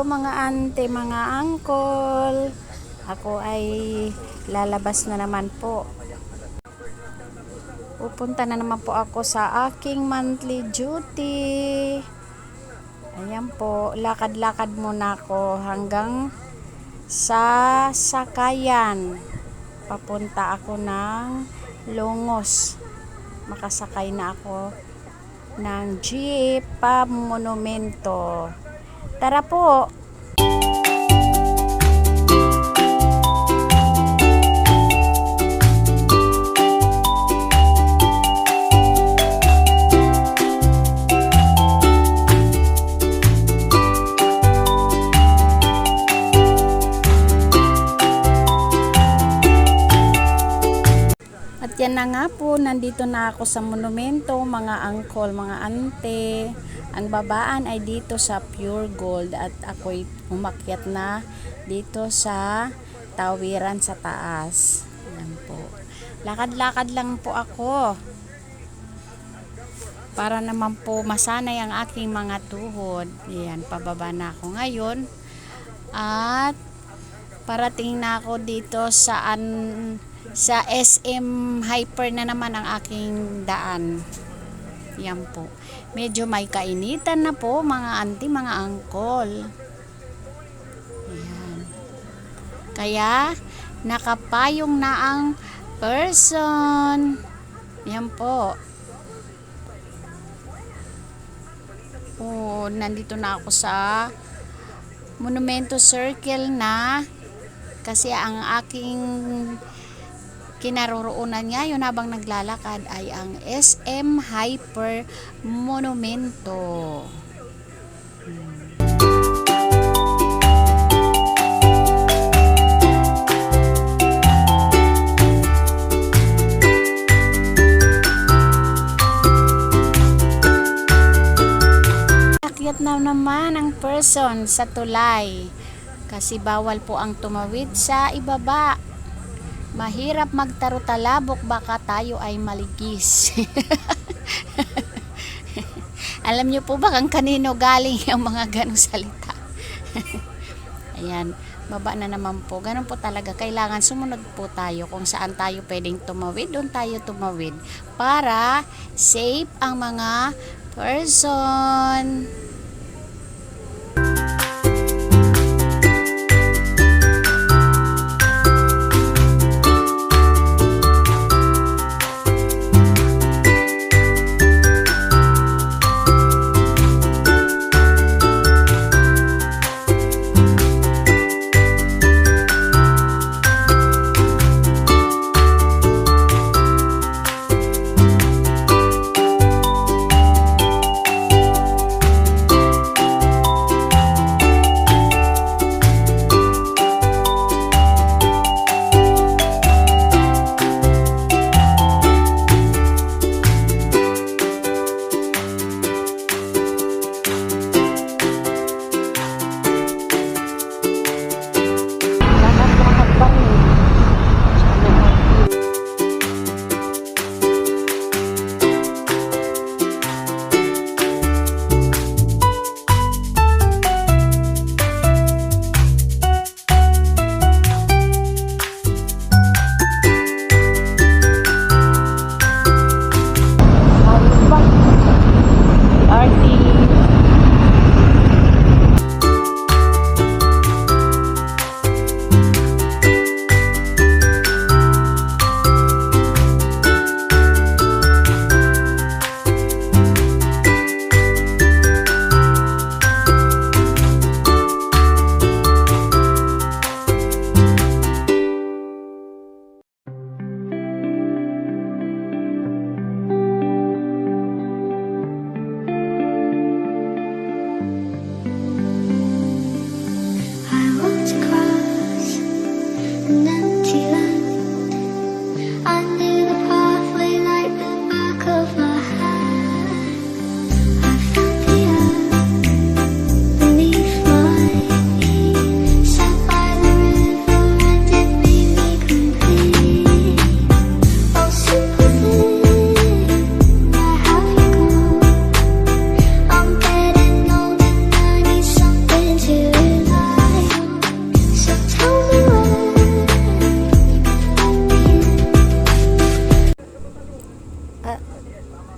mga ante, mga angkol. Ako ay lalabas na naman po. Pupunta na naman po ako sa aking monthly duty. Ayan po, lakad-lakad muna ako hanggang sa sakayan. Papunta ako ng Longos. Makasakay na ako ng jeep pa monumento. Tara po! At yan na nga po, nandito na ako sa monumento, mga angkol, mga ante. Ang babaan ay dito sa Pure Gold at ako'y umakyat na dito sa tawiran sa taas. Yan po. Lakad-lakad lang po ako para naman po masanay ang aking mga tuhod. Yan, pababa na ako ngayon. At parating na ako dito sa SM Hyper na naman ang aking daan. Yan po. Medyo may kainitan na po mga auntie, mga angkol. Yan. Kaya nakapayong na ang person. Yan po. Oh, nandito na ako sa Monumento Circle na kasi ang aking kinaroroonan ngayon habang naglalakad ay ang SM Hyper Monumento. Akyat na naman ang person sa tulay kasi bawal po ang tumawid sa ibaba. Mahirap magtarutalabok, baka tayo ay maligis. Alam niyo po ba kung kanino galing yung mga ganong salita? Ayan, baba na naman po. Ganun po talaga. Kailangan sumunod po tayo kung saan tayo pwedeng tumawid. Doon tayo tumawid para safe ang mga person.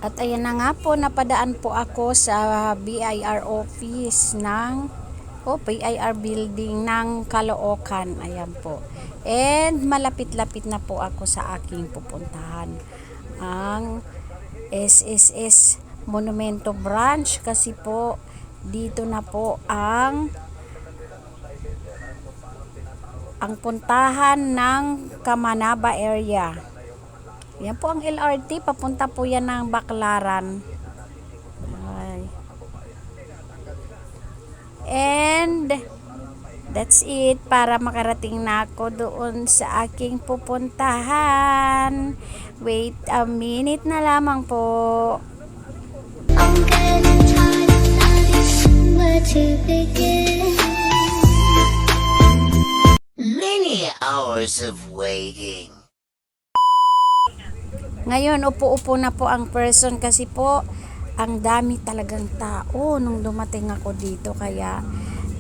At ayan na nga po, napadaan po ako sa BIR office ng BIR building ng Caloocan. Ayan po. And malapit-lapit na po ako sa aking pupuntahan. Ang SSS Monumento Branch kasi po dito na po ang puntahan ng Kamanaba area. Yan po ang LRT, papunta po yan ng Baclaran. Ay. And that's it, para makarating na ako doon sa aking pupuntahan. Wait a minute na lamang po. I'm getting tired and not somewhere to begin. Many hours of waiting. Ngayon, upo-upo na po ang person kasi po ang dami talagang tao nung dumating ako dito, kaya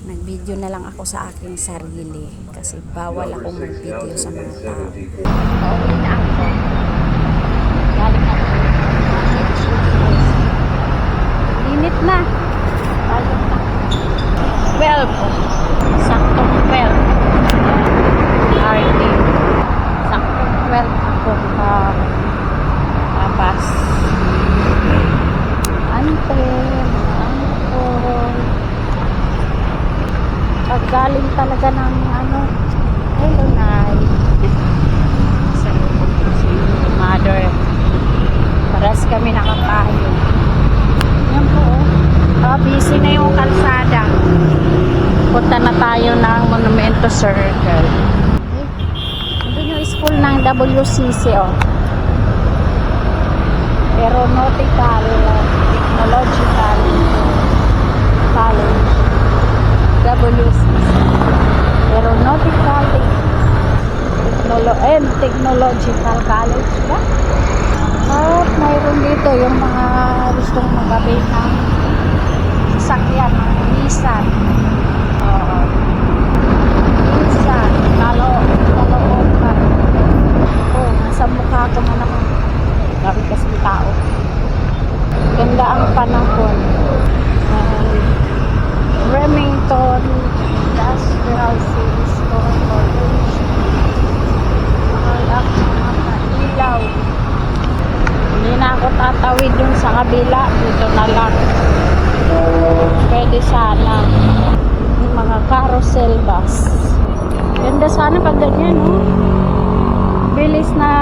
nag-video na lang ako sa aking sarili kasi bawal akong mag-video sa mga tao. Pauwi na ako. Galing ako. Init na. Tayo na. 12. Saktong 12. RT. Saktong 12 ako bus. Ante, galing talaga ng hello Nay. Sa si mother. Paras kami nakapayo. Yan po. Busy na yung kalsada. Punta na tayo ng Monumento Circle. Ito yung school ng WCC Aeronautical Technological College. WCC. Aeronautical Technological College ba? At mayroon dito yung mga gustong magabay ng sasakyan, mga Nissan. Nissan, Caloocan. Nasa mukha ko na naman. Dami kasi tao. Ganda ang panahon. Remington Industrial Cities Corporation. Makalak mga ilaw. Hindi na ako tatawid dun sa kabila. Dito na lang. Pwede sana. Yung mga carousel bus. Ganda sana pag ganyan, bilis na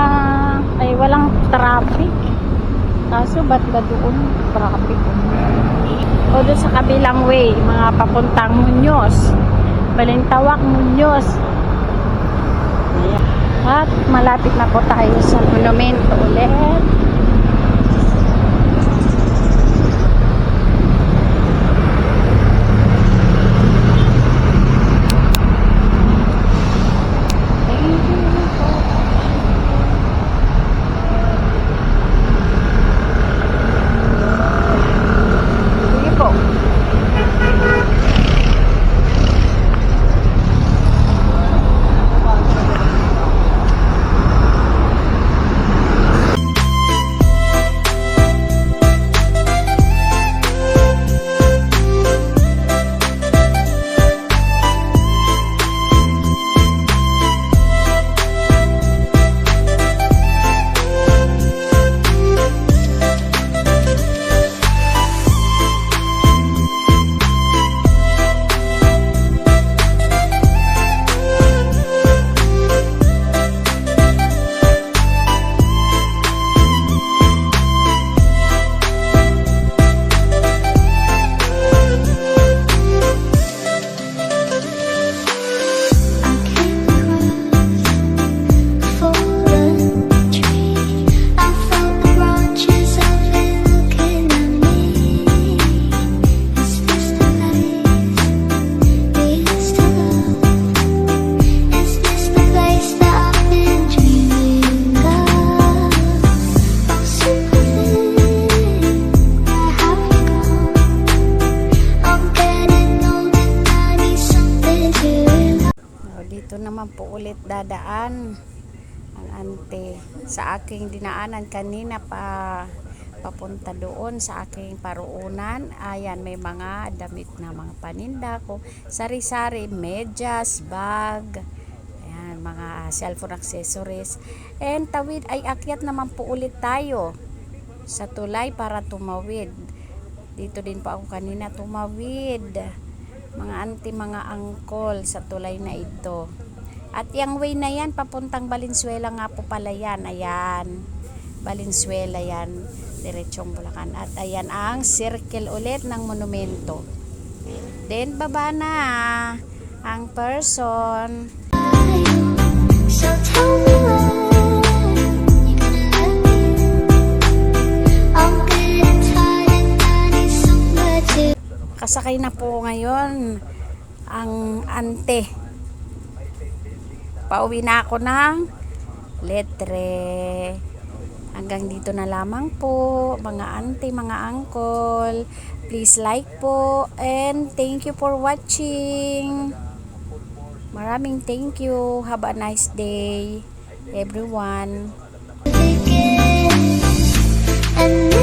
ay walang traffic. Kaso ba't ba doon traffic? O doon sa kabilang way, mga papuntang Muñoz, Balintawak, Muñoz. Ayan. At malapit na po tayo sa monumento ulit. naman po ulit dadaan ang ante sa aking dinaanan kanina papunta doon sa aking paruunan. Ayan, may mga damit na mga paninda ko. Sari-sari, medyas, bag, ayan, mga cellphone accessories. And tawid ay akyat naman po ulit tayo sa tulay para tumawid. Dito din po ako kanina tumawid. Mga auntie, mga angkol sa tulay na ito. At yung way na yan, papuntang Valenzuela nga po pala yan. Ayan, Valenzuela yan, diretsong Bulacan. At ayan ang circle ulit ng monumento. Then baba na ang person. So tell me when you're gonna let me. I'm getting tired, I need somewhere to. Kasakay na po ngayon ang ante. Pauwi na ako ng Letre. Hanggang dito na lamang po, mga ante, mga uncle. Please like po and thank you for watching. Maraming thank you. Have a nice day, everyone. Begin and